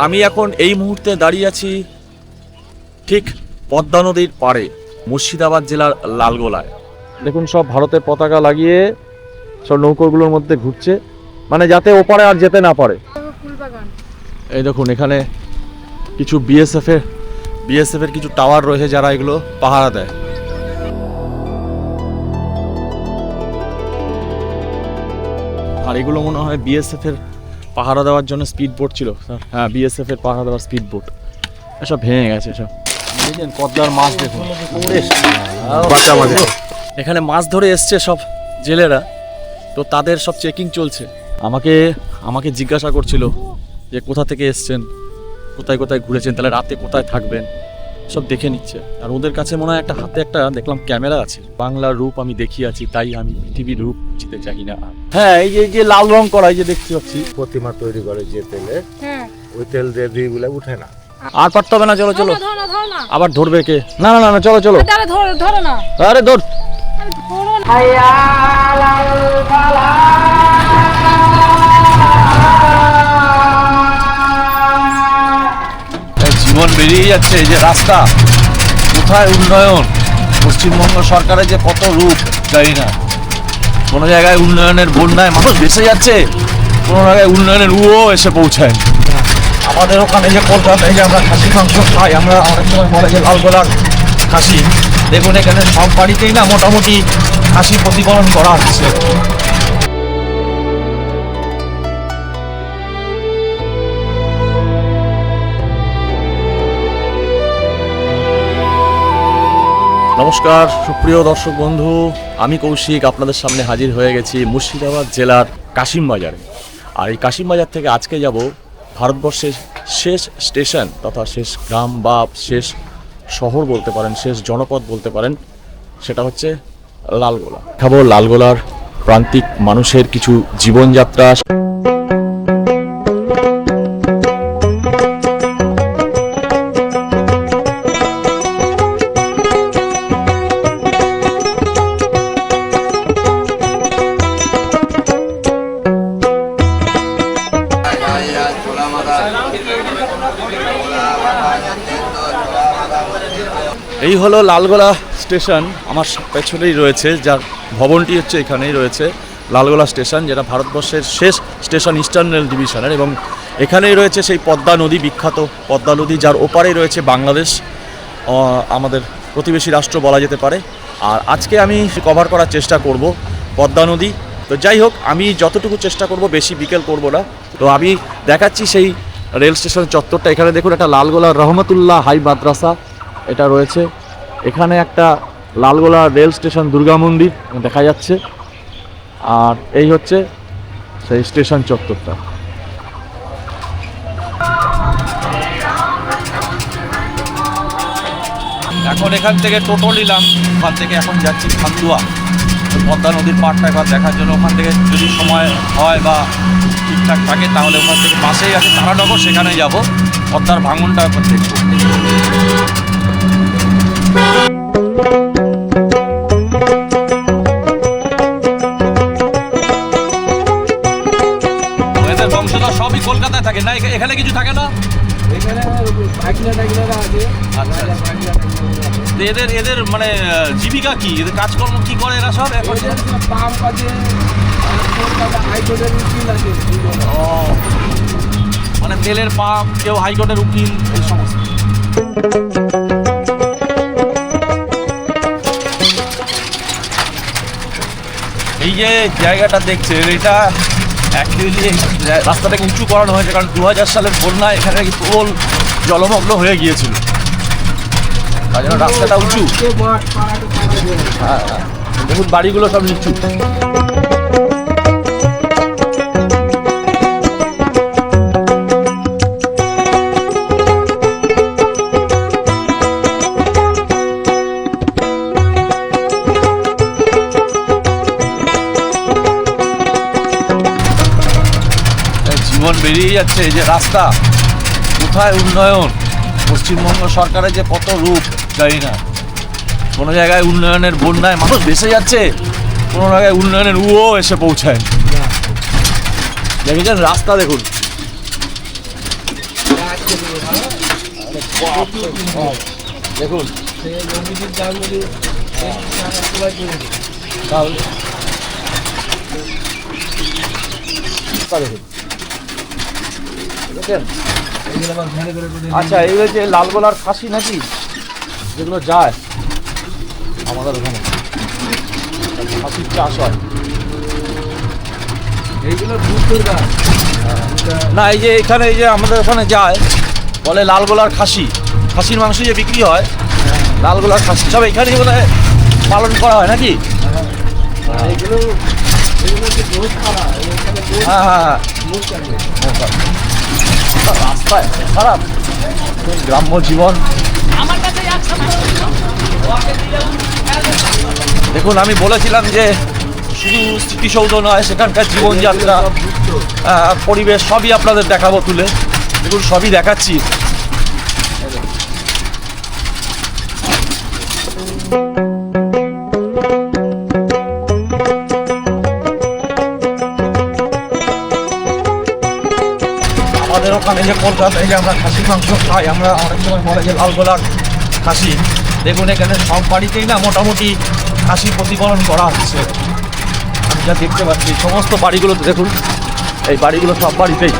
আমি এখন এই মুহূর্তে দাঁড়িয়ে আছি ঠিক পদ্মা নদীর পাড়ে, মুর্শিদাবাদ জেলার লালগোলায়। দেখুন, সব ভারতের পতাকা লাগিয়ে সব নৌকোগুলোর মধ্যে ঘুরছে, মানে যাতে ওপারে আর যেতে না পারে। এই দেখুন, এখানে কিছু বিএসএফ এর কিছু টাওয়ার রয়েছে, যারা এগুলো পাহারা দেয়। আর এগুলো মনে হয় বিএসএফ এর পাহারা দেওয়ার জন্য স্পিড বোট ছিল। হ্যাঁ, বিএসএফ এর পাহারা দেওয়ার স্পিড বোট। এসব ভেঙে গেছে সব। দেখেন পদ্মার মাছ, দেখুন বাচ্চা মাছ। এখানে মাছ ধরে এসছে সব জেলেরা, তো তাদের সব চেকিং চলছে। আমাকে জিজ্ঞাসা করছিল যে কোথা থেকে এসছেন, কোথায় কোথায় ঘুরেছেন, তাহলে রাতে কোথায় থাকবেন, সব দেখে নিচ্ছে। আর ওদের কাছে মনে হয় হাতে একটা দেখলাম ক্যামেরা আছে। বাংলার রূপ আমি দেখিয়াছি, তাই আমি পৃথিবীর রূপ বুঝতে চাই না। হ্যাঁ, এই যে লাল রং করা, এই যে দেখতে পাচ্ছি প্রতিমা তৈরি করে যে তেলে, ওই তেল দিয়ে দিগুলা উঠে না। আর পারতে হবে না, চলো চলো। আবার ধরবে কে? না না না, চলো চলো। ধরো না, আরে ধর। জীবন বেরিয়ে যাচ্ছে। এই যে রাস্তা, কোথায় উন্নয়ন? পশ্চিমবঙ্গ সরকারের যে কত রূপ জানি না। কোনো জায়গায় উন্নয়নের বন্যায় মানুষ ভেসে যাচ্ছে, কোনো জায়গায় উন্নয়নের এসে পৌঁছায়। আমাদের ওখানে যে কলকাতায় যে আমরা খাসি মাংস খাই, আমরা অনেক সময় বলে যে লালগোলার খাসি। দেখুন, এখানে সব বাড়িতেই না মোটামুটি খাসি প্রতিপালন করা হচ্ছে। নমস্কার সুপ্রিয় দর্শক বন্ধু, আমি কৌশিক আপনাদের সামনে হাজির হয়ে গেছি মুর্শিদাবাদ জেলার কাশিমবাজারে। আর এই কাশিমবাজার থেকে আজকে যাব ভারতবর্ষের শেষ স্টেশন তথা শেষ গ্রাম বা শেষ শহর বলতে পারেন, শেষ জনপদ বলতে পারেন, সেটা হচ্ছে লালগোলা। দেখাবো লালগোলার প্রান্তিক মানুষের কিছু জীবনযাত্রা। এই হলো লালগোলা স্টেশন, আমার পেছনেই রয়েছে, যার ভবনটি হচ্ছে এখানেই রয়েছে লালগোলা স্টেশন, যেটা ভারতবর্ষের শেষ স্টেশন ইস্টার্ন রেল ডিভিশনের। এবং এখানেই রয়েছে সেই পদ্মা নদী, বিখ্যাত পদ্মা নদী, যার ওপারেই রয়েছে বাংলাদেশ, আমাদের প্রতিবেশী রাষ্ট্র বলা যেতে পারে। আর আজকে আমি কভার করার চেষ্টা করব পদ্মা নদী। তো যাই হোক, আমি যতটুকু চেষ্টা করব, বেশি বিকেল করব না। তো আমি দেখাচ্ছি সেই রেল স্টেশনের চত্বরটা। এখানে দেখুন, একটা লালগোলা রহমতুল্লাহ হাই মাদ্রাসা এটা রয়েছে। এখানে একটা লালগোলা রেল স্টেশন দুর্গা মন্দির দেখা যাচ্ছে। আর এই হচ্ছে সেই স্টেশন চত্বরটা। এখন এখান থেকে টোটো নিলাম, ওখান থেকে এখন যাচ্ছি খান্দুয়া, পদ্মা নদীর পাড়টা একবার দেখার জন্য। ওখান থেকে যদি সময় হয় বা ঠিকঠাক থাকে তাহলে ওখান থেকে পাশেই আছে তারানগর, সেখানে যাব, পদ্মার ভাঙনটা একবার দেখব। এদের বংশধর সবই কলকাতায় থাকে না, এখানে কিছু থাকে না। আচ্ছা, এদের মানে জীবিকা কি, এদের কাজকর্ম কি করে এরা সব? এখন মানে তেলের পাম্প, কেউ হাইকোর্টের উকিল, এই সমস্ত। এই যে জায়গাটা দেখছেন, এটা অ্যাকচুয়ালি রাস্তাটাকে উঁচু করানো হয়েছে, কারণ 2000 সালের বন্যায় এখানে প্রবল জলমগ্ন হয়ে গিয়েছিল, তাই জন্য রাস্তাটা উঁচু। হ্যাঁ, দেখুন বাড়িগুলো সব নিচু। জীবন বেরিয়ে যাচ্ছে। এই যে রাস্তা, কোথায় উন্নয়ন? পশ্চিমবঙ্গ সরকারের যে কত রূপ জানি না। কোনো জায়গায় উন্নয়নের বন্যায় মানুষ ভেসে যাচ্ছে, কোনো জায়গায় উন্নয়নের এসে পৌঁছায়। দেখেছেন রাস্তা, দেখুন দেখুন আচ্ছা, এই যে লাল গলার খাসি নাকি যেগুলো যায় আমাদের ওখানে খাসির চাষ হয় এইগুলো না, এই যে এখানে এই যে আমাদের ওখানে যায় বলে লাল গলার খাসির মাংস যে বিক্রি হয়, লাল গলার খাসি সব এখানেই বোধ হয় পালন করা হয় নাকি? এগুলো যে গোশ খাওয়া হ্যাঁ হ্যাঁ হ্যাঁ, রাস্তায় খারাপ গ্রাম্য জীবন। দেখুন, আমি বলেছিলাম যে শুধু স্মৃতিসৌধ নয়, সেখানকার জীবনযাত্রা, পরিবেশ সবই আপনাদের দেখাবো তুলে। দেখুন, সবই দেখাচ্ছি। আমাদের ওখানে যে কলকাতায় যে আমরা খাসির মাংস খাই, আমরা অনেক সময় বলে যে লাল গলার খাসি। দেখুন, এখানে সব বাড়িতেই না মোটামুটি খাসি প্রতিপালন করা হচ্ছে। আমি যা দেখতে পাচ্ছি সমস্ত বাড়িগুলোতে, দেখুন এই বাড়িগুলো সব বাড়িতেই।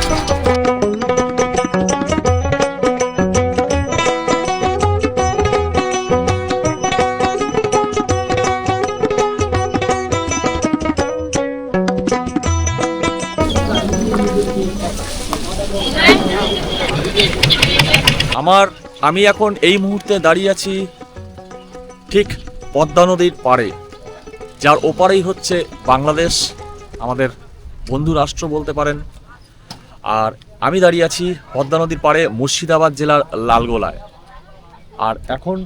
আমি এখন এই মুহূর্তে দাঁড়িয়ে আছি ঠিক পদ্মা নদীর পাড়ে, যার ওপারেই হচ্ছে বাংলাদেশ, আমাদের বন্ধু রাষ্ট্র বলতে পারেন। আর আমি দাঁড়িয়ে আছি পদ্মা নদীর পাড়ে মুর্শিদাবাদ জেলার লালগোলায়। আর এখন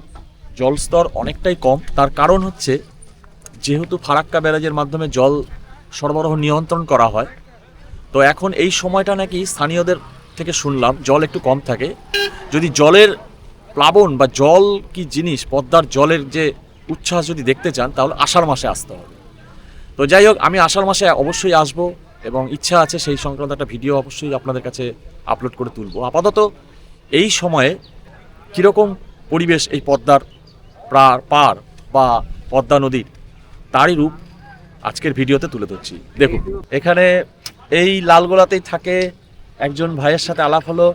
জলস্তর অনেকটাই কম, তার কারণ হচ্ছে যেহেতু ফারাক্কা ব্যারাজের মাধ্যমে জল সরবরাহ নিয়ন্ত্রণ করা হয়, তো এখন এই সময়টা নাকি স্থানীয়দের থেকে শুনলাম জল একটু কম থাকে। যদি জলের প্লাবন বা জল কি জিনিস, পদ্মার জলের যে উচ্ছ্বাস যদি দেখতে চান, তাহলে আষাঢ় মাসে আসতে হবে। তো যাই হোক, আমি আষাঢ় মাসে অবশ্যই আসব এবং ইচ্ছা আছে সেই সংক্রান্ত একটা ভিডিও অবশ্যই আপনাদের কাছে আপলোড করে তুলব। আপাতত এই সময়ে কীরকম পরিবেশ এই পদ্মার পার বা পদ্মা নদীর, তারই রূপ আজকের ভিডিওতে তুলে ধরছি। দেখুন, এখানে এই লালগোলাতেই থাকে একজন ভাইয়ের সাথে আলাপ হলো।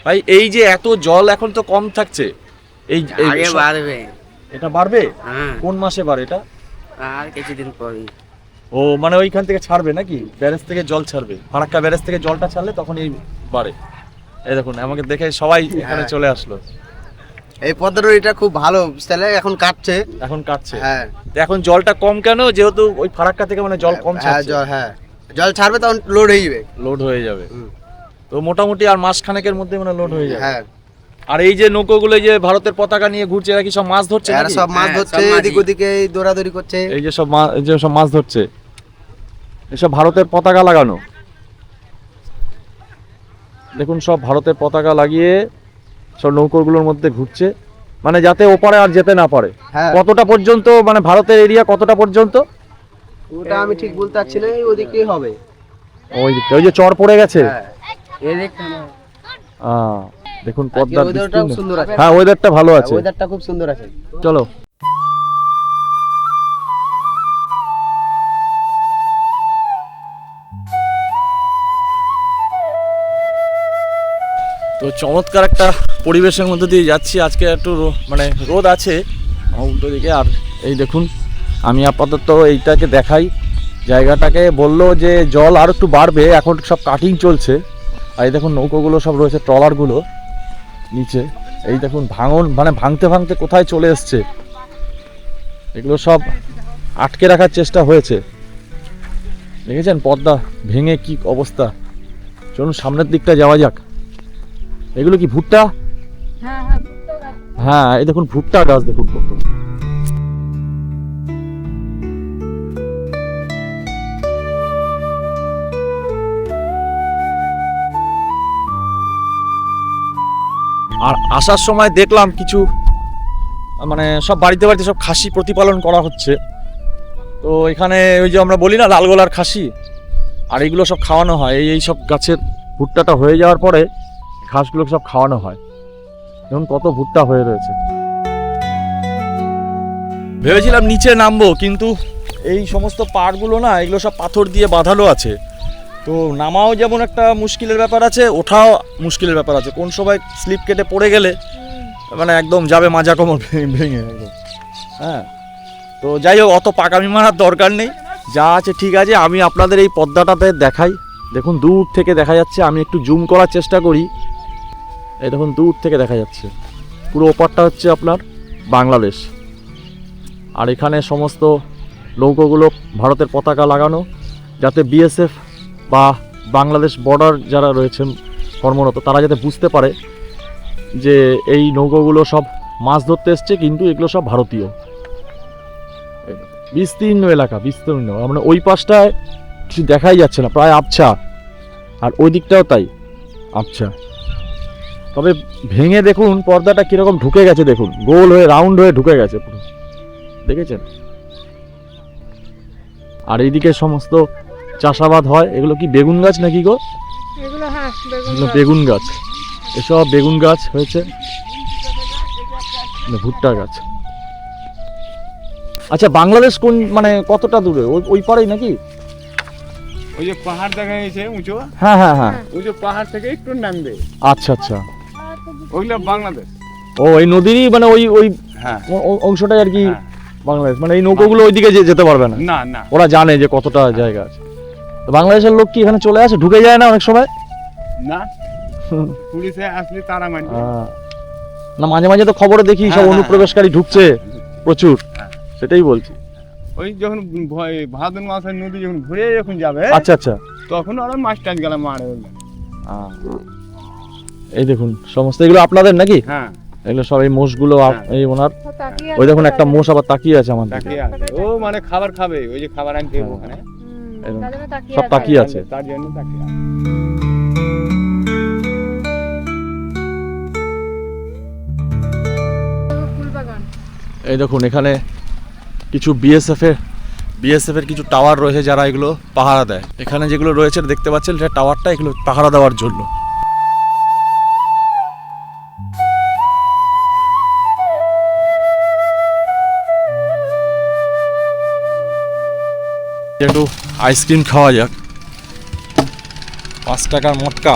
ভাই, এই যে এত জল এখন তো কম থাকছে, এই আগে বাড়বে। এটা বাড়বে? হ্যাঁ, কোন মাসে বাড়ে এটা? আর কিছুদিন পরেই। ও মানে ওইখান থেকে ছাড়বে নাকি, ব্যারেজ থেকে জল ছাড়বে, ফারাক্কা ব্যারেজ থেকে জলটা ছাড়লে তখন এই বাড়ে। এই দেখুন, আমাকে দেখে সবাই এখানে চলে আসলো। এই পদ্মা নদীটা খুব ভালো স্টাইলে এখন কাটছে। এখন কাটছে? হ্যাঁ। তো এখন জলটা কম কেন? যেহেতু ওই ফারাক্কা থেকে মানে জল কম হ্যাঁ, ছাড়ছে। জল ছাড়বে তখন লোড হয়ে যাবে। লোড হয়ে যাবে। তো মোটামুটি আর মাস খানেকের মধ্যে মানে লোড হয়ে যাবে। হ্যাঁ। আর এই যে নৌকোগুলো যে ভারতের পতাকা নিয়ে ঘুরছে, এরা কি সব মাছ ধরছে এরা নাকি? সব মাছ হ্যাঁ, ধরছে, এদিক ওদিকে দৌড়াদৌড়ি করছে। এই যে সব মাছ ধরছে, এসব ভারতের পতাকা লাগানো। দেখুন, সব ভারতের পতাকা লাগিয়ে সব নৌকোগুলোর মধ্যে ঘুরছে, মানে যাতে ওপারে আর যেতে না পারে। হ্যাঁ। কতটা পর্যন্ত, মানে ভারতের এরিয়া কতটা পর্যন্ত? ওটা আমি ঠিক বলতে পারছি না, ওদিকেই হবে। ওই দিকটা, ওই যে চর পড়ে গেছে। হ্যাঁ, এই দেখুন। দেখুন পদ্মার ওয়েদারটাও বিস্তীর্ণ। সুন্দর আছে। হ্যাঁ, ওয়েদারটা ভালো আছে। ওয়েদারটা খুব সুন্দর আছে। চলো। তো চমৎকার একটা পরিবেশের মধ্যে দিয়ে যাচ্ছি আজকে। একটু মানে রোদ আছে আমার উল্টো দিকে। আর এই দেখুন, আমি আপাতত এইটাকে দেখাই, জায়গাটাকে বললো যে জল আর একটু বাড়বে, এখন সব কাটিং চলছে। আর এই দেখুন নৌকোগুলো সব রয়েছে, ট্রলারগুলো নিচে। এই দেখুন মানে ভাঙতে ভাঙতে কোথায় চলে এসছে। এগুলো সব আটকে রাখার চেষ্টা হয়েছে। দেখেছেন পদ্মা ভেঙে কি অবস্থা। চলুন সামনের দিকটা যাওয়া যাক। এগুলো কি ভুট্টা? হ্যাঁ, এই দেখুন ভুট্টা গাছ, দেখুন কত। আর আসার সময় দেখলাম কিছু মানে সব বাড়িতে বাড়িতে সব খাসি প্রতিপালন করা হচ্ছে। তো এখানে ওই যে আমরা বলি না লালগোলার খাসি, আর এইগুলো সব খাওয়ানো হয়। এই সব গাছের ভুট্টাটা হয়ে যাওয়ার পরে ঘাসগুলো সব খাওয়ানো হয়। দেখুন কত ভুট্টা হয়ে রয়েছে। ভেবেছিলাম নিচে নামবো, কিন্তু এই সমস্ত পাড়গুলো না, এগুলো সব পাথর দিয়ে বাঁধানো আছে, তো নামাও যেমন একটা মুশকিলের ব্যাপার আছে, ওঠাও মুশকিলের ব্যাপার আছে। কোন সময় স্লিপ কেটে পড়ে গেলে মানে একদম যাবে মাজা কোমর ভেঙে একদম। হ্যাঁ, তো যাই হোক, অত পাকামি মারার দরকার নেই, যা আছে ঠিক আছে। আমি আপনাদের এই পদ্মাটাতে দেখাই। দেখুন দূর থেকে দেখা যাচ্ছে, আমি একটু জুম করার চেষ্টা করি। এই দেখুন দূর থেকে দেখা যাচ্ছে পুরো ওপারটা হচ্ছে আপনার বাংলাদেশ, আর এখানে সমস্ত নৌকোগুলো ভারতের পতাকা লাগানো, যাতে বিএসএফ বা বাংলাদেশ বর্ডার যারা রয়েছেন কর্মরত, তারা যাতে বুঝতে পারে যে এই নৌকোগুলো সব মাছ ধরতে এসছে, কিন্তু এগুলো সব ভারতীয়। বিস্তীর্ণ এলাকা, বিস্তীর্ণ, মানে ওই পাশটায় কিছু দেখাই যাচ্ছে না, প্রায় আবছা, আর ওই দিকটাও তাই আবছা। তবে ভেঙে দেখুন পর্দাটা কিরকম ঢুকে গেছে, দেখুন গোল হয়ে রাউন্ড হয়ে ঢুকে গেছে পুরো, দেখেছেন? আর এইদিকে সমস্ত চাষাবাদ হয়। এগুলো কি বেগুন গাছ নাকি গো? এগুলো হ্যাঁ এগুলো বেগুন গাছ, এসব বেগুন গাছ হয়েছে, ভুট্টা গাছ। আচ্ছা, বাংলাদেশ কোন মানে কতটা দূরে? ওই পারেই নাকি? ওই যে পাহাড় দেখা যাচ্ছে উঁচু, হ্যাঁ হ্যাঁ হ্যাঁ, ওই যে পাহাড় থেকে একটু নামবে, আচ্ছা আচ্ছা। ওইগুলো বাংলাদেশ। ও, এই নদীরই মানে ওই ওই হ্যাঁ অংশটাই আর কি হ্যাঁ। বাংলাদেশ। মানে এই নৌকোগুলো ওইদিকে যেতে পারবে না, না না, ওরা জানে যে কতটা জায়গা আছে। তো বাংলাদেশের লোক কি এখানে চলে আসে, ঢুকে যায় না অনেক সময়? না, পুলিশে আসলে তারা মানবে। না, মাঝে মাঝে তো খবরে দেখি সব হ্যাঁ, অনুপ্রবেশকারী ঢুকছে প্রচুর, হ্যাঁ। সেটাই বলছি। ওই যখন ভাদন মাসের নদী যখন ঘুরে যখন যাবে, আচ্ছা আচ্ছা। তখন ওরা মাছ টাছ গেলে মারে ওগুলো। এই দেখুন সমস্ত এগুলো আপনাদের নাকি? হ্যাঁ, এগুলো সব এই মোষগুলো এই ওনার। তাকিয়ে ওই দেখুন একটা মোষ আবার তাকিয়ে আছে আমার দিকে। তাকিয়ে আছে। ও মানে খাবার খাবে, ওই যে খাবার আনতে হ্যাঁ। ওখানে, এরকম তার জন্য তাকিয়ে সব আছে। তাকিয়ে আছে। তার জন্য তাকিয়ে আছে। ফুল বাগান। এই দেখুন এখানে কিছু বিএসএফ এর কিছু টাওয়ার রয়েছে, যারা এগুলো পাহারা দেয়। এখানে যেগুলো রয়েছে দেখতে পাচ্ছেন, এটা টাওয়ারটা এগুলো পাহারা দেওয়ার জন্য। একটু আইসক্রিম খাওয়া যাক। 5 টাকার মটকা।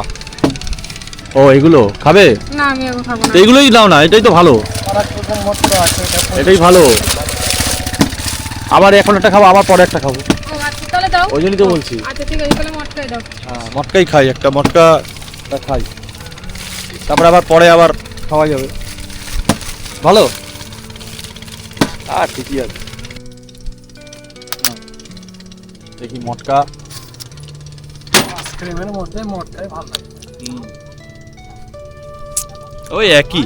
ও, এগুলো খাবে? না আমি এগুলো খাবো না। তো এগুলোই নাও না, এটাই তো ভালো, এটাই ভালো। আবার এখন একটা খাবো, আবার পরে একটা খাবো, ও আচ্ছা তাহলে দাও। ওই জন্যই তো বলছি। আচ্ছা ঠিক আছে তাহলে মটকাই দাও। হ্যাঁ, মটকাই খাই, একটা মটকা খাই, তারপরে আবার পরে আবার খাওয়া যাবে। ভালো, ঠিকই আছে। দেখি মটকা, আইসক্রিমের মধ্যে মটকাই ভালো লাগে। ওই একই,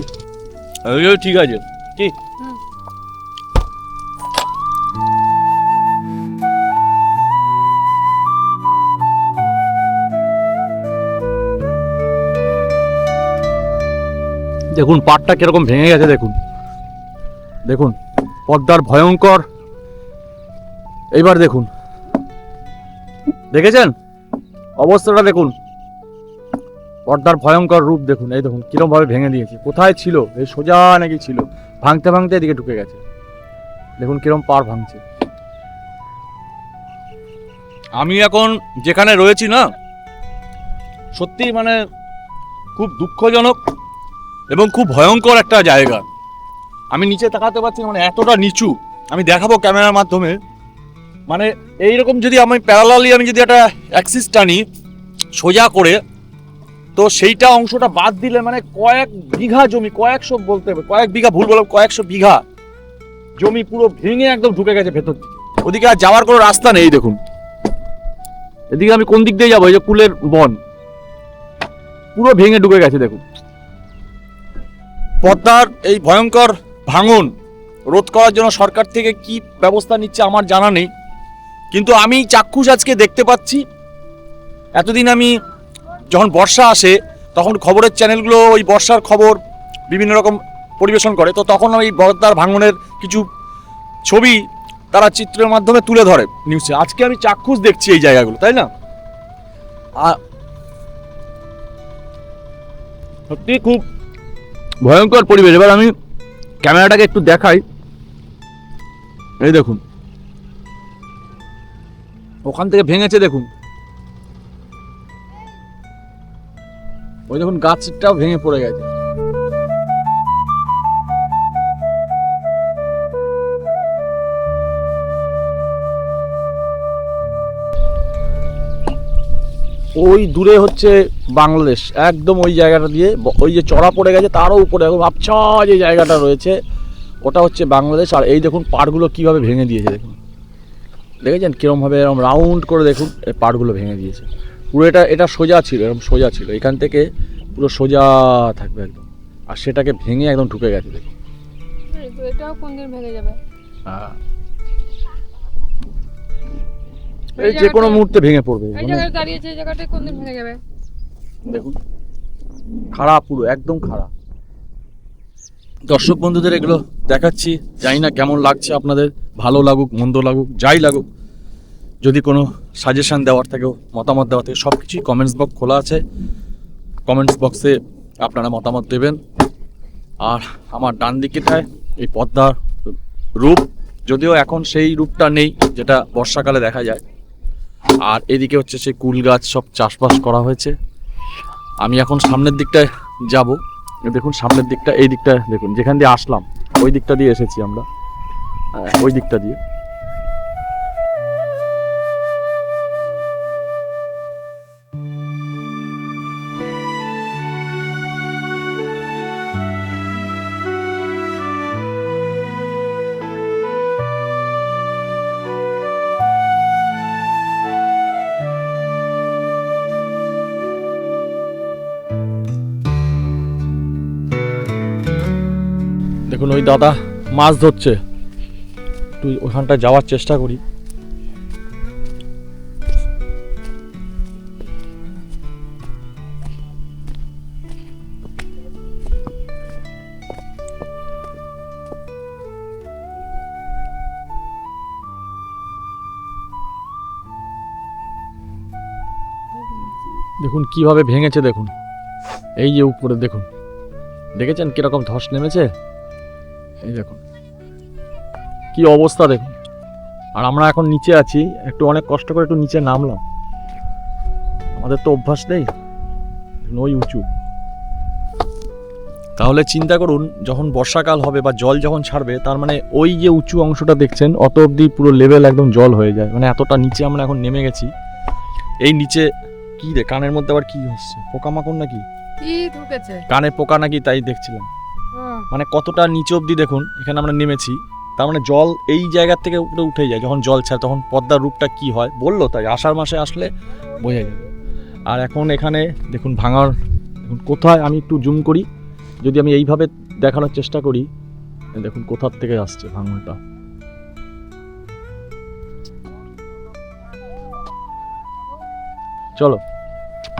ওই ঠিক আছে কি। দেখুন পাড়টা কিরকম ভেঙে গেছে, দেখুন দেখুন পদ্মার ভয়ঙ্কর। এইবার দেখুন, দেখেছেন অবস্থাটা, দেখুন পর্দার ভয়ঙ্কর রূপ দেখুন। এই দেখুন কিরম ভাবে ভেঙে দিয়েছে, কোথায় ছিল এই সোজা নাকি ছিল, ভাঙতে ভাঙতে এদিকে ঢুকে গেছে। দেখুন কিরম পাড় ভাঙছে। আমি এখন যেখানে রয়েছি না, সত্যি মানে খুব দুঃখজনক এবং খুব ভয়ঙ্কর একটা জায়গা। আমি নিচে তাকাতে পারছি না, মানে এতটা নিচু। আমি দেখাবো ক্যামেরার মাধ্যমে, মানে এইরকম যদি আমি প্যারালালি আমি যদি একটা অ্যাক্সিস টানি সোজা করে, তো সেইটা অংশটা বাদ দিলে মানে কয়েক বিঘা জমি, কয়েকশো বলতে হবে, কয়েক বিঘা ভুল বললাম, কয়েকশো বিঘা জমি পুরো ভেঙে একদম ঢুকে গেছে ভেতর দিকে। ওদিকে আর যাওয়ার কোনো রাস্তা নেই। দেখুন এদিকে আমি কোন দিক দিয়ে যাবো, এই যে কুলের বন পুরো ভেঙে ঢুকে গেছে। দেখুন পদ্মার এই ভয়ঙ্কর ভাঙন রোধ করার জন্য সরকার থেকে কি ব্যবস্থা নিচ্ছে আমার জানা নেই, কিন্তু আমি চাক্ষুষ আজকে দেখতে পাচ্ছি। এতদিন আমি যখন বর্ষা আসে তখন খবরের চ্যানেলগুলো ওই বর্ষার খবর বিভিন্ন রকম পরিবেশন করে, তো তখন ওই পদ্মার ভাঙনের কিছু ছবি তারা চিত্রের মাধ্যমে তুলে ধরে নিউজে। আজকে আমি চাক্ষুষ দেখছি এই জায়গাগুলো, তাই না? সত্যি খুব ভয়ঙ্কর পরিবেশ। এবার আমি ক্যামেরাটাকে একটু দেখাই। এই দেখুন, ওখান থেকে ভেঙেছে দেখুন, ওই দেখুন গাছটাও ভেঙে পড়ে গেছে। ওই দূরে হচ্ছে বাংলাদেশ, একদম ওই জায়গাটা দিয়ে ওই যে চড়া পড়ে গেছে তারও উপরে একদম আবছা যে জায়গাটা রয়েছে ওটা হচ্ছে বাংলাদেশ। আর এই দেখুন পাড়গুলো কীভাবে ভেঙে দিয়েছে দেখুন, দেখেছেন কীরকমভাবে এরকম রাউন্ড করে দেখুন এই পাড়গুলো ভেঙে দিয়েছে। পুরো এটা সোজা ছিল, এরকম সোজা ছিল, এখান থেকে পুরো সোজা থাকবে একদম, আর সেটাকে ভেঙে একদম ঢুকে গেছে দেখুন। এটাও কোন দিন ভেঙে যাবে। হ্যাঁ, এই যে কোনো মুহূর্তে ভেঙে পড়বে। এই জায়গায় দাঁড়িয়েছে, এই জায়গাটা কোন দিন ভেঙে যাবে। দেখুন খারাপ, পুরো একদম খারাপ। দর্শক বন্ধুদের এগুলো দেখাচ্ছি, জানি না কেমন লাগছে আপনাদের, ভালো লাগুক মন্দ লাগুক যাই লাগুক, যদি কোনো সাজেশন দেওয়ার থেকেও মতামত দেওয়ার থেকে সব কিছুই কমেন্টস বক্স খোলা আছে, কমেন্টস বক্সে আপনারা মতামত দেবেন। আর আমার ডান দিকেটায় এই পদ্মার রূপ, যদিও এখন সেই রূপটা নেই যেটা বর্ষাকালে দেখা যায়। আর এদিকে হচ্ছে সেই কুল গাছ, সব চাষবাস করা হয়েছে। আমি এখন সামনের দিকটায় যাব, দেখুন সামনের দিকটা, এই দিকটা দেখুন, যেখান দিয়ে আসলাম ওই দিকটা দিয়ে এসেছি আমরা, ওই দিকটা দিয়ে। দেখুন ওই দাদা মাছ ধরছে, একটু ওখানটায় যাওয়ার চেষ্টা করি। দেখুন কিভাবে ভেঙেছে দেখুন, এই যে উপরে দেখুন, দেখেছেন কিরকম ধস নেমেছে, এই দেখুন কি অবস্থা দেখুন। আর আমরা এখন নিচে আছি, একটু অনেক কষ্ট করে একটু নিচে নামলাম, আমাদের তো অভ্যাস নেই, ওই উঁচু। তাহলে চিন্তা করুন যখন বর্ষাকাল হবে বা জল যখন ছাড়বে, তার মানে ওই যে উঁচু অংশটা দেখছেন অত অবধি পুরো লেভেল একদম জল হয়ে যায়, মানে এতটা নিচে আমরা এখন নেমে গেছি। এই নিচে কি রে, কানের মধ্যে আবার কি হচ্ছে, পোকামাকড় নাকি, কি ঢুকেছে কানে পোকা নাকি তাই দেখছিলাম। মানে কতটা নিচে অবধি দেখুন, এখানে আমরা নেমেছি, তার মানে জল এই জায়গার থেকে উপরে উঠে যায়, যখন জল ছাড়ে তখন পদ্মার রূপটা কি হয় বললো, তাই আষাঢ় মাসে আসলে বোঝা যাবে। আর এখন এখানে দেখুন ভাঙার, দেখুন কোথায়, আমি একটু জুম করি, যদি আমি এইভাবে দেখানোর চেষ্টা করি, দেখুন কোথার থেকে আসছে ভাঙনটা। চলো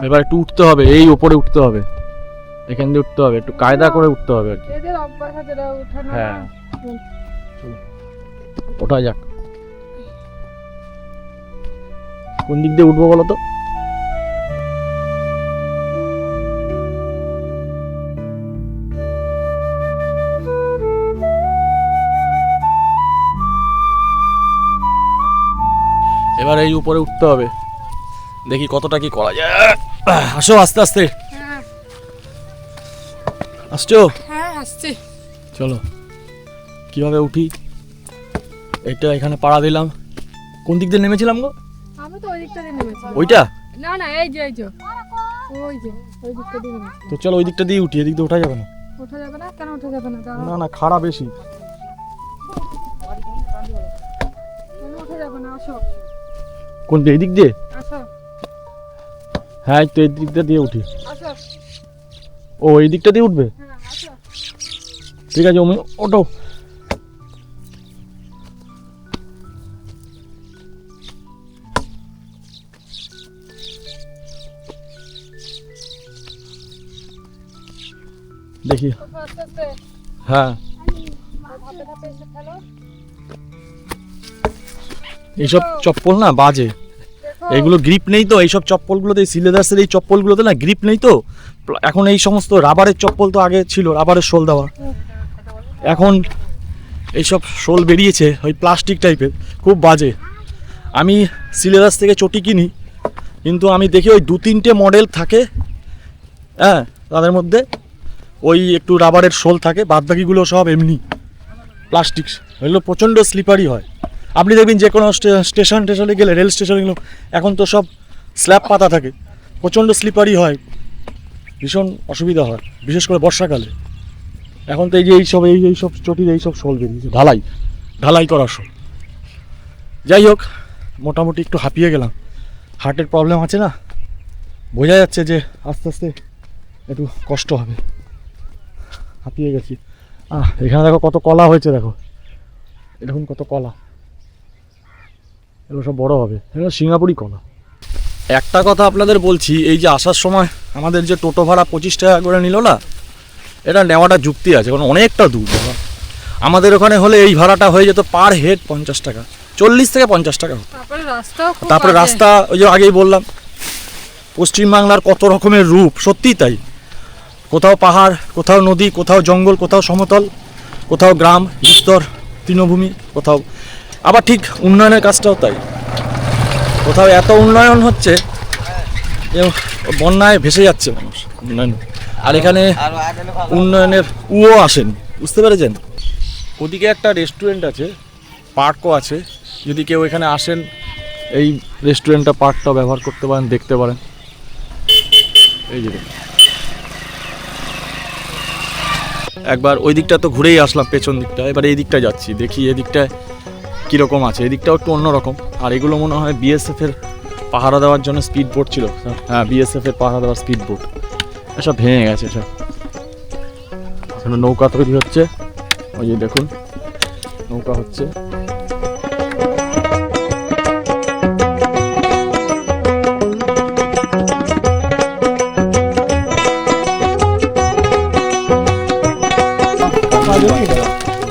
এবার একটু উঠতে হবে, এই উপরে উঠতে হবে, এখান দিয়ে উঠতে হবে, একটু কায়দা করে উঠতে হবে আর কি। এদের অভ্যাস আছে এটা ওঠানো। হ্যাঁ চলো ওঠা যাক। কোন দিক দিয়ে উঠবো বলো তো? এবার এই উপরে উঠতে হবে, দেখি কতটা কি করা যায়। আসো আস্তে আস্তে, হ্যাঁ আসছো, হ্যাঁ আসছি। চলো কিভাবে উঠি, এইটা এখানে পাড়া দিলাম। কোন দিক দিয়ে নেমেছিলাম গো? আমি তো ওই দিকটা দিয়ে নেমেছি। ওইটা না না, এই যে ওই যে ওই দিকটা দিয়ে নেমেছি। তো চলো ওই দিকটা দিয়ে উঠি, এদিক দিয়ে ওঠা যাবে না। ওঠা যাবে না কেন? ওঠা যাবে না, দাঁড়াও। না না খাড়া বেশি, কেন ওঠা যাবে না? আসো কোন দিক, এই দিক দিয়ে? আসো হ্যাঁ তো এই দিকটা দিয়ে উঠি। আসো। ও এই দিকটা দিয়ে উঠবে, হ্যাঁ আসো। ঠিক আছে তুমি ওঠো। দেখি, আস্তে আস্তে হ্যাঁ ধাপে ধাপে এসে ফেলো। এইসব চপ্পল না বাজে, দেখো এইগুলো গ্রিপ নেই তো, এইসব চপ্পলগুলোতে, এই সিলেদার্সের এই চপ্পলগুলোতে না গ্রিপ নেই তো। এখন এই সমস্ত রাবারের চপ্পল তো আগে ছিল রাবারের শোল দেওয়া, এখন এইসব শোল বেরিয়েছে ওই প্লাস্টিক টাইপের, খুব বাজে। আমি সিলেদার্স থেকে চটি কিনি, কিন্তু আমি দেখি ওই 2-3টে মডেল থাকে, হ্যাঁ, তাদের মধ্যে ওই একটু রাবারের শোল থাকে, বাদবাকিগুলো সব এমনি প্লাস্টিক। এগুলো প্রচণ্ড স্লিপারি হয়। আপনি দেখবেন যে কোনো স্টেশনে গেলে, রেল স্টেশনে গেলেও এখন তো সব স্ল্যাব পাতা থাকে, প্রচণ্ড স্লিপারি হয়, ভীষণ অসুবিধা হয়, বিশেষ করে বর্ষাকালে। এখন তো এই যে এইসব চটির এইসব শোল বেরিয়েছে, ঢালাই করা শোল। যাই হোক, মোটামুটি একটু হাঁপিয়ে গেলাম, হার্টের প্রবলেম আছে না, বোঝা যাচ্ছে যে আস্তে আস্তে একটু কষ্ট হবে, হাঁপিয়ে গেছি। এখানে দেখো কত কলা হয়েছে, দেখো এরকম কত কলা, এগুলো সব বড় হবে, এগুলো সিঙ্গাপুরি কলা। একটা কথা আপনাদের বলছি, এই যে আসার সময় আমাদের যে টোটো ভাড়া 25 টাকা করে নিল না, এটা নেওয়াটা যুক্তি আছে, কারণ অনেকটা দূর। আমাদের ওখানে হলে এই ভাড়াটা হয়ে যেত পার হেড 50 টাকা, 40 থেকে 50 টাকা হতো। তারপরে রাস্তা, ওই যে আগেই বললাম, পশ্চিমবাংলার কত রকমের রূপ, সত্যিই তাই। কোথাও পাহাড়, কোথাও নদী, কোথাও জঙ্গল, কোথাও সমতল, কোথাও গ্রাম, বিস্তর তৃণভূমি, কোথাও আবার ঠিক উন্নয়নের কাজটাও তাই। কোথাও এত উন্নয়ন হচ্ছে যে বন্যায় ভেসে যাচ্ছে মানুষ, উন্নয়ন। আর এখানে উন্নয়নের আসেন, বুঝতে পেরেছেন? ওদিকে একটা রেস্টুরেন্ট আছে, পার্কও আছে, যদি কেউ এখানে আসেন এই রেস্টুরেন্টটা, পার্কটা ব্যবহার করতে পারেন, দেখতে পারেন। এই যে একবার ওই দিকটা তো ঘুরেই আসলাম, পেছন দিকটা, এবার এই দিকটা যাচ্ছি, দেখি এদিকটায় কীরকম আছে। এদিকটাও একটু অন্যরকম। আর এগুলো মনে হয় বিএসএফের পাহারা দেওয়ার জন্য স্পিড বোট ছিল, হ্যাঁ, বিএসএফের পাহারা দেওয়ার স্পিড বোট। এসব ভেঙে গেছে সব, এখানে নৌকা তৈরি হচ্ছে, ওই যে দেখুন নৌকা হচ্ছে।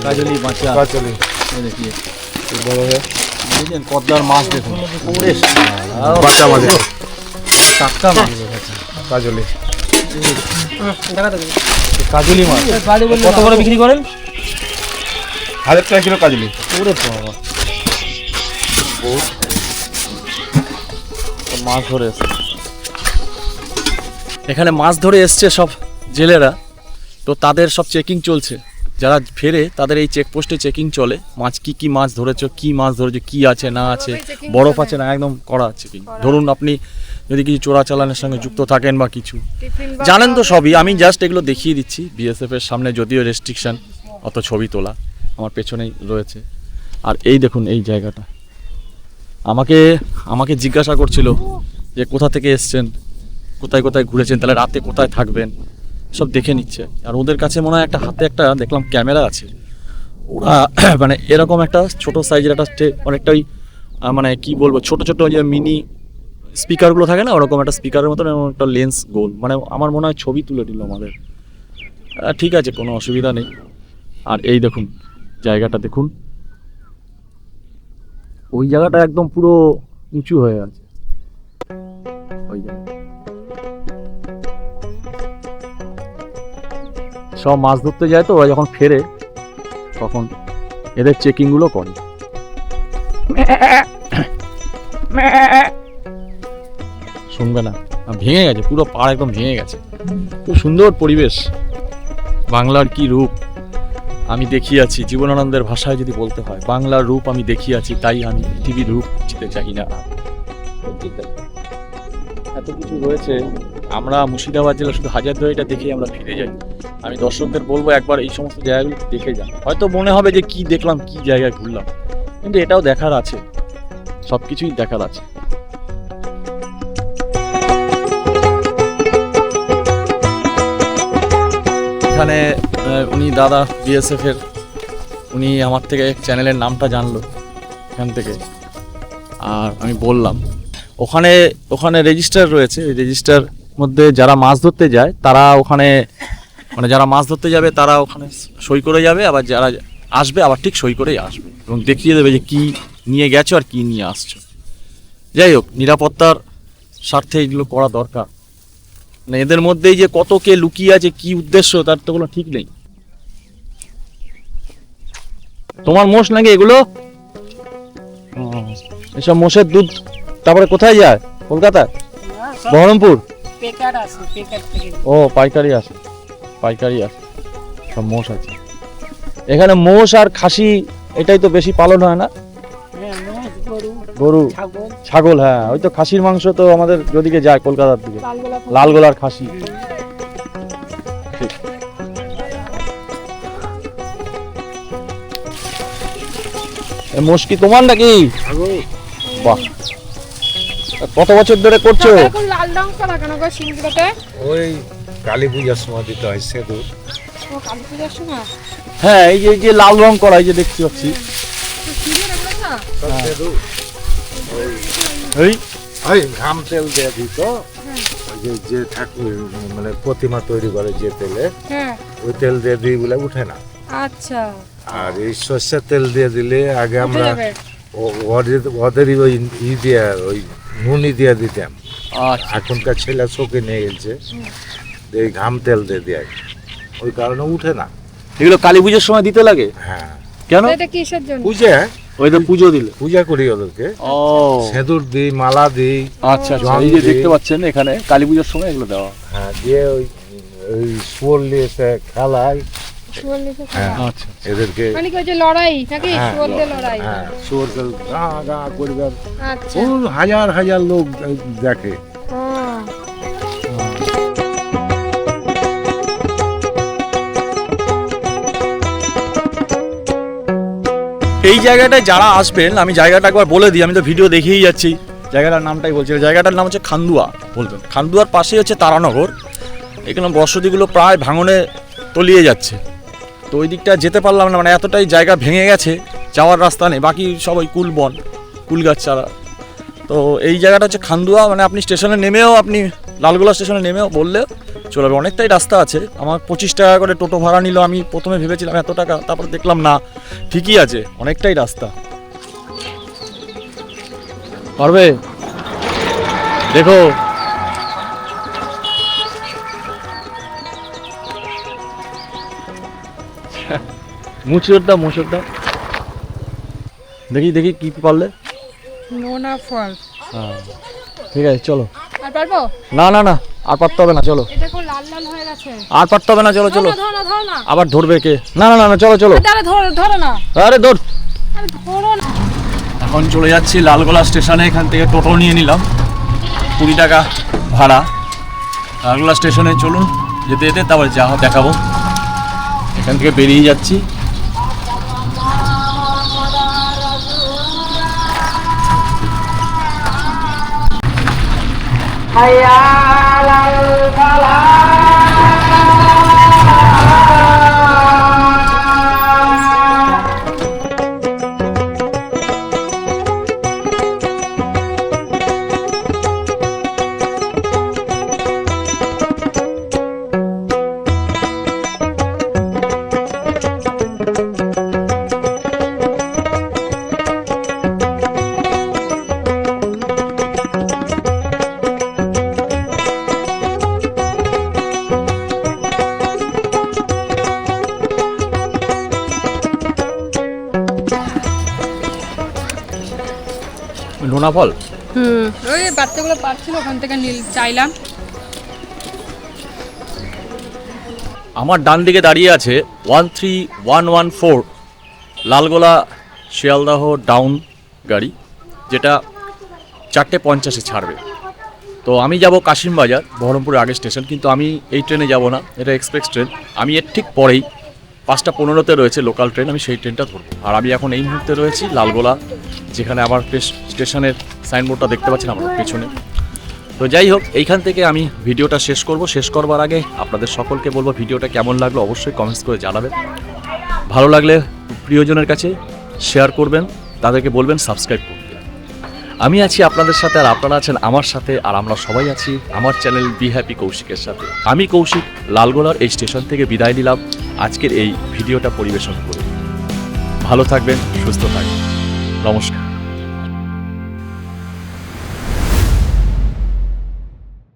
কাজলি মাছ, দেখিয়ে বড় হয়ে পদ্মার মাছ দেখুন, বাচ্চা মাছ, টাটকা মাছ, কাজলি মাছ। কত করে বিক্রি করেন? 1000 টাকা কিলো কাজলি। ওরে বাবা, মাছ ধরে এসছে এখানে, মাছ ধরে এসছে সব জেলেরা, তো তাদের সব চেকিং চলছে। যারা ফেরে তাদের এই চেকপোস্টে চেকিং চলে, মাছ কি মাছ ধরেছো, কি মাছ ধরেছো, কি আছে না আছে, বরফ আছে না, একদম করা চেকিং। ধরুন আপনি যদি কিছু চোরাচালানের সঙ্গে যুক্ত থাকেন বা কিছু, জানেন তো সবই, আমি জাস্ট এগুলো দেখিয়ে দিচ্ছি। বিএসএফ এর সামনে যদিও রেস্ট্রিকশন, অত ছবি তোলা আমার পেছনেই রয়েছে। আর এই দেখুন এই জায়গাটা, আমাকে জিজ্ঞাসা করছিল যে কোথা থেকে এসছেন, কোথায় কোথায় ঘুরেছেন, তাহলে রাতে কোথায় থাকবেন, সব দেখে নিচ্ছে। আর ওদের কাছে মনে হয় একটা হাতে একটা দেখলাম ক্যামেরা আছে, ওরা মানে এরকম একটা ছোট সাইজের একটা অনেকটাই মানে কি বলবো, ছোট ছোট যে মিনি স্পিকারগুলো থাকে না, ওরকম একটা স্পিকারের মতন একটা লেন্স গোল, মানে আমার মনে হয় ছবি তুলে দিল আমাদের। ঠিক আছে, কোনো অসুবিধা নেই। আর এই দেখুন জায়গাটা দেখুন, ওই জায়গাটা একদম পুরো উঁচু হয়ে আছে, ওই জায়গা সব মাছ ধরতে যায়, তো ওরা যখন ফেরে তখন এদের চেকিংগুলো করে। শুনবে না, ভেঙে গেছে পুরো, পাড় একদম ভেঙে গেছে। খুব সুন্দর পরিবেশ, বাংলার কি রূপ আমি দেখিয়াছি, জীবনানন্দের ভাষায় যদি বলতে হয়, বাংলার রূপ আমি দেখিয়াছি, তাই আমি পৃথিবীর রূপ জিতে চাই না। এত কিছু রয়েছে, আমরা মুর্শিদাবাদ জেলা শুধু হাজারদুয়ারিটা দেখে আমরা ফিরে যাই। আমি দর্শকদের বলবো একবার এই সমস্ত জায়গাগুলো দেখে যান। হয়তো মনে হবে যে কি দেখলাম, কি জায়গায় ঘুরলাম, কিন্তু এটাও দেখার আছে, সব কিছুই দেখার আছে। এখানে উনি দাদা বিএসএফ এর, উনি আমার থেকে চ্যানেলের নামটা জানলো এখান থেকে, আর আমি বললাম ওখানে রেজিস্টার রয়েছে, এই রেজিস্টার মধ্যে যারা মাছ ধরতে যায় তারা ওখানে, মানে যারা মাছ ধরতে যাবে তারা ওখানে সই করে যাবে, আবার যারা আসবে আবার ঠিক সই করেই আসবে, এবং দেখিয়ে দেবে যে কি নিয়ে গেছো আর কি নিয়ে আসছো। যাই হোক, নিরাপত্তার স্বার্থে এগুলো করা দরকার। মানে এদের মধ্যেই যে কত কে লুকিয়ে আছে, কি উদ্দেশ্য, তার তো কোনো ঠিক নেই। তোমার মোষ নাকি এগুলো? এসব মোষের দুধ তারপরে কোথায় যায়? কলকাতা, বহরমপুর? ও পাইকারি আছে, পাইকারি আছে, সব মোষ আছে এখানে। মোষ আর খাসি এটাই তো বেশি পালন হয় না? গরু, ছাগল। হ্যাঁ, ওই তো খাসির মাংস তো আমাদের ওদিকে যায় কলকাতার দিকে, লালগোলার খাসি। মোষ কি তোমার নাকি? বাহ, কত বছর ধরে করছো? এখন লাল রং করা কেন গো সিংগুলোতে? ওই কালী পূজার সময় দিতে হয় সেদুর। ও কালী পূজার সময়? হ্যাঁ, এই যে লাল রং করা, এই যে দেখতে পাচ্ছি। সেদুর এই ওই ঘাম তেল দিয়ে দিত। ওই যে ঠাকুর মানে প্রতিমা তৈরি করে যে তেলে, হ্যাঁ। ওই তেল দিয়ে দিই বলে উঠে না। আচ্ছা। আর এই সর্ষের তেল দিয়ে দিলে আগে উঠে আমরা যাবে। ওদেরই ওই দিয়ে ওই নুনি দিয়ে দিতাম। আচ্ছা, এখনকার ছেলে চোখে নিয়ে গেছে, এই ঘাম তেল দিয়ে দেয়, ওই কারণে উঠে না। এগুলো কালী পুজোর সময় দিতে লাগে? হ্যাঁ, কেন? এটা কিসের জন্য? পূজা, ওই তো পুজো দিলে পূজা করি ওদেরকে, ও সেঁদুর দিই, মালা দিই। আচ্ছা আচ্ছা, এই যে দেখতে পাচ্ছেন এখানে কালী পুজোর সময় এগুলো দেওয়া। হ্যাঁ, দিয়ে ওই ওই শুয়োর নিয়ে এসে খেলায়। হ্যাঁ, আচ্ছা, এদেরকে মানে কি ওই যে লড়াই নাকি? হ্যাঁ, শুয়োরদের লড়াই। হ্যাঁ, শুয়োরকে গা গা করবে। আচ্ছা। ও হাজার হাজার লোক দেখে। হ্যাঁ। এই জায়গাটায় যারা আসবেন, আমি জায়গাটা একবার বলে দিই, আমি তো ভিডিও দেখেই যাচ্ছি, জায়গাটার নামটাই বলছি। জায়গাটার নাম হচ্ছে খান্দুয়া। বলবেন খান্দুয়ার পাশেই হচ্ছে তারানগর। এখানে বসতিগুলো প্রায় ভাঙনে তলিয়ে যাচ্ছে, তো ওই দিকটা যেতে পারলাম না, মানে এতটাই জায়গা ভেঙে গেছে, যাওয়ার রাস্তা নেই। বাকি সবাই কুল বন, কুল গাছ ছাড়া। তো এই জায়গাটা হচ্ছে খান্দুয়া, মানে আপনি স্টেশনে নেমেও, আপনি লালগোলা স্টেশনে নেমেও বললেও চলে যাবে, অনেকটাই রাস্তা আছে। আমার 25 টাকা করে টোটো ভাড়া নিল। আমি প্রথমে ভেবেছিলাম এত টাকা, তারপর দেখলাম না, ঠিকই আছে, অনেকটাই রাস্তা। পারবে দেখো, মুচুরটা মুচুরটা দেখি দেখি কি পারলে। নোনা ফল। হ্যাঁ, ঠিক আছে, চলো। আর পারবো? না না না, আর পারতে হবে না, চলো। এটা কোন লাল লাল হয়ে গেছে? আর পারতে হবে না, চলো চলো। ধরো না। আবার ধরবে কে? না না না না, চলো চলো। আরে ধরো না। আরে ধর। আরে ধরো না। এখন চলে যাচ্ছি লালগোলা স্টেশনে। এখান থেকে টোটো নিয়ে নিলাম, 20 টাকা ভাড়া। লালগোলা স্টেশনে চলুন, যেতে যেতে তারপরে যা দেখাবো। এখান থেকে বেরিয়ে যাচ্ছি। নোনা ফল। ওই বাচ্চাগুলো পারছিল, ওখান থেকে চাইলাম। আমার ডান দিকে দাঁড়িয়ে আছে 13114 লালগোলা শিয়ালদাহ ডাউন গাড়ি, যেটা 4:50 ছাড়বে। তো আমি যাব কাশিমবাজার, বহরমপুরের আগে স্টেশন, কিন্তু আমি এই ট্রেনে যাব না, এটা এক্সপ্রেস ট্রেন। আমি এর ঠিক পরেই 5:15 রয়েছে লোকাল ট্রেন, আমি সেই ট্রেনটা ধরবো। আর আমি এখন এই মুহূর্তে রয়েছি লালগোলা, যেখানে আমার স্টেশনের সাইনবোর্ডটা দেখতে পাচ্ছেন আমার পেছনে। তো যাই হোক, এইখান থেকে আমি ভিডিওটা শেষ করব। শেষ করবার আগে আপনাদের সকলকে বলবো, ভিডিওটা কেমন লাগলো অবশ্যই কমেন্টস করে জানাবেন। ভালো লাগলে প্রিয়জনের কাছে শেয়ার করবেন, তাদেরকে বলবেন সাবস্ক্রাইব করতে। আমি আছি আপনাদের সাথে, আর আপনারা আছেন আমার সাথে, আর আমরা সবাই আছি আমার চ্যানেল বি হ্যাপি কৌশিকের সাথে। আমি কৌশিক লালগোলার এই স্টেশন থেকে বিদায় নিলাম আজকের এই ভিডিওটা পরিবেশন করে। ভালো থাকবেন, সুস্থ থাকবেন, নমস্কার।